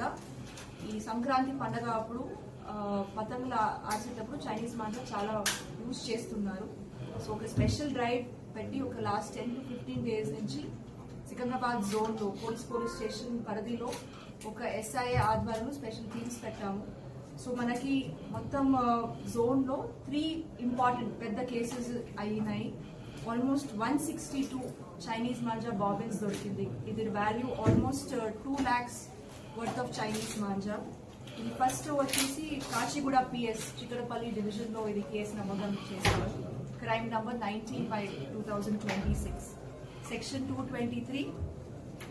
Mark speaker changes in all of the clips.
Speaker 1: కూడా ఈ సంక్రాంతి పండగ అప్పుడు పతంగులు ఆర్చేటప్పుడు చైనీస్ మాంజా చాలా యూజ్ చేస్తున్నారు. సో ఒక స్పెషల్ డ్రైవ్ పెట్టి ఒక లాస్ట్ 10 to 15 డేస్ నుంచి సికింద్రాబాద్ జోన్లో పోలీస్ స్టేషన్ పరిధిలో ఒక SIA ఆధ్వర్యంలో స్పెషల్ టీమ్స్ పెట్టాము. సో మనకి మొత్తం జోన్లో 3 ఇంపార్టెంట్ పెద్ద కేసెస్ అయినాయి. ఆల్మోస్ట్ 162 చైనీస్ మాంజా బాబిన్స్ దొరికింది. ఇది value almost 2 lakhs worth of Chinese manja. ఇది ఫస్ట్ వచ్చేసి కాచిగూడ PS చిక్కడపల్లి డివిజన్లో ఇది కేసు నమోదు చేశారు. Crime number 19/2026 section 223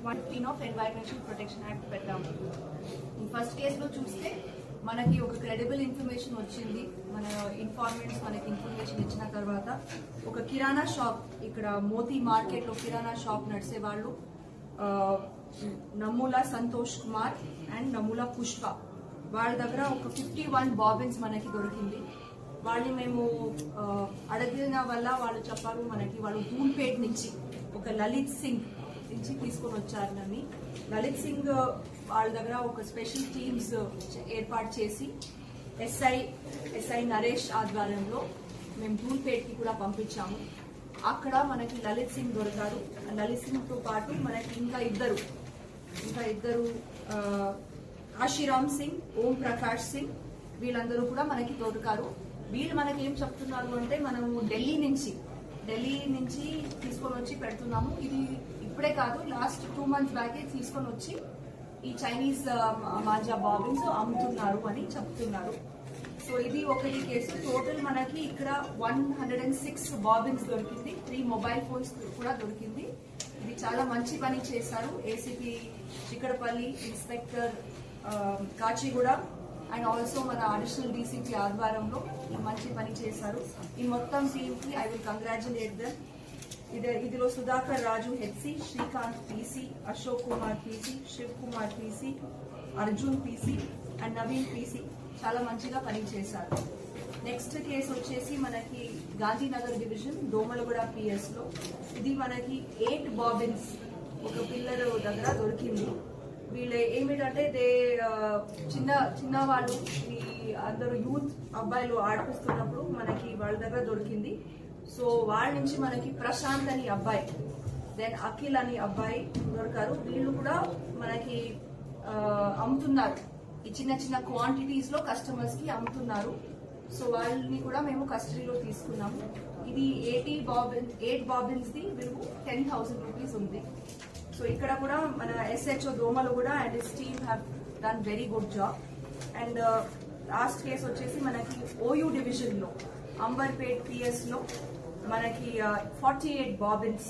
Speaker 1: 115 of environmental protection act పెట్టాము. ఈ ఫస్ట్ కేసులో చూస్తే మనకి ఒక క్రెడిబుల్ ఇన్ఫర్మేషన్ వచ్చింది. మన ఇన్ఫార్మెంట్స్ మనకి ఇన్ఫర్మేషన్ ఇచ్చిన తర్వాత ఒక కిరాణా షాప్, ఇక్కడ మోతీ మార్కెట్లో కిరాణా షాప్ నడిసే వాళ్ళు నమూలా సంతోష్ కుమార్ అండ్ నమూలా పుష్ప వాళ్ళ దగ్గర ఒక 51 బాబిన్స్ మనకి దొరికింది. వాళ్ళని మేము అడిగిన వల్ల వాళ్ళు చెప్పారు మనకి వాళ్ళు ధూల్పేట్ నుంచి ఒక లలిత్ సింగ్ నుంచి తీసుకొని వచ్చారని. లలిత్ సింగ్ వాళ్ళ దగ్గర ఒక స్పెషల్ టీమ్స్ ఏర్పాటు చేసి ఎస్ఐ నరేష్ ఆధ్వర్యంలో మేము ధూల్పేట్కి కూడా పంపించాము. అక్కడ మనకి లలిత్ సింగ్ దొరికారు. లలిత్ సింగ్తో పాటు మనకి ఇంకా ఇద్దరు ఆశీరామ్ సింగ్, ఓం ప్రకాష్ సింగ్ వీళ్ళందరూ కూడా మనకి దొరికారు. వీళ్ళు మనకి ఏం చెప్తున్నారు అంటే మనము ఢిల్లీ నుంచి తీసుకొని వచ్చి పెడుతున్నాము. ఇది ఇప్పుడే కాదు, లాస్ట్ 2 months బ్యాకే తీసుకొని వచ్చి ఈ చైనీస్ మాంజా బాబిన్స్ అమ్ముతున్నారు అని చెప్తున్నారు. సో ఇది ఒకటి కేసు. టోటల్ మనకి ఇక్కడ 106 బాబిన్స్ దొరికింది. 3 మొబైల్ ఫోన్స్ కూడా దొరికింది. ఇది చాలా మంచి పని చేశారు ACP Chikkadpally, inspector Kachiguda and also మన అడిషనల్ డీసీపీ ఆధ్వర్యంలో మంచి పని చేశారు. ఈ మొత్తం టీమ్ కి ఐ విల్ కంగ్రాచులేట్ దెమ్. ఇదిలో సుధాకర్ రాజు HC, Srikanth PC, Ashok Kumar PC, Shiv Kumar PC, Arjun PC and Naveen PC చాలా మంచిగా పని చేశారు. నెక్స్ట్ కేసు వచ్చేసి మనకి గాంధీనగర్ డివిజన్ దోమలగూడ PS లో ఇది మనకి 8 బాబిన్స్ ఒక పిల్లల దగ్గర దొరికింది. వీళ్ళు ఏమిటంటే చిన్న వాళ్ళు ఈ అందరూ యూత్ అబ్బాయిలు ఆడిపిస్తున్నప్పుడు మనకి వాళ్ళ దగ్గర దొరికింది. సో వాళ్ళ నుంచి మనకి ప్రశాంత్ అని అబ్బాయి, దెన్ అఖిల్ అని అబ్బాయి దొరికారు. వీళ్ళు కూడా మనకి అమ్ముతున్నారు, ఈ చిన్న క్వాంటిటీస్ లో కస్టమర్స్ కి అమ్ముతున్నారు. సో వాళ్ళని కూడా మేము కస్టడీలో తీసుకున్నాము. ఇది 8 బాబిన్స్ ది విలువ 10,000 రూపీస్ ఉంది. సో ఇక్కడ కూడా మన SHO దోమలు కూడా and his team have done very good job. And last case వచ్చేసి మనకి OU డివిజన్ లో అంబర్పేట్ PS లో మనకి 48 బాబిన్స్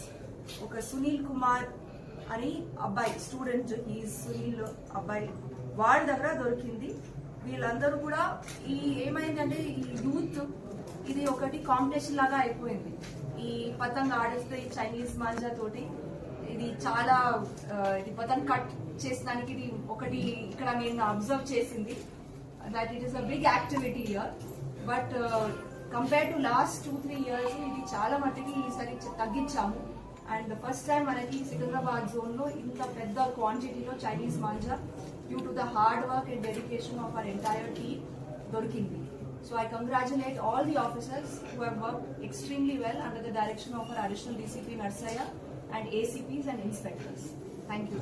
Speaker 1: ఒక సునీల్ కుమార్ అని అబ్బాయి స్టూడెంట్, ఈ సునీల్ అబ్బాయి వాళ్ళ దగ్గర దొరికింది. వీళ్ళందరూ కూడా ఏమైందంటే ఈ యూత్ ఇది ఒకటి కాంపిటీషన్ లాగా అయిపోయింది. ఈ పతంగ్ ఆడిస్తే ఈ చైనీస్ మాంజా తోటి ఇది చాలా ఇది పతంగ్ కట్ చేసడానికి ఇది ఒకటి ఇక్కడ నేను అబ్జర్వ్ చేసింది that it is a big activity year. But compare to last 2-3 years ఇది చాలా మట్టుకి ఈసారి తగ్గించాము. అండ్ ఫస్ట్ టైం మనకి సికింద్రాబాద్ జోన్ లో ఇంత పెద్ద క్వాంటిటీలో Chinese manja due to the hard work and dedication of our entire team దొరికింది. So I congratulate all the officers who have worked extremely well under the direction of our additional DCP Narsaya and ACPs and inspectors. Thank you.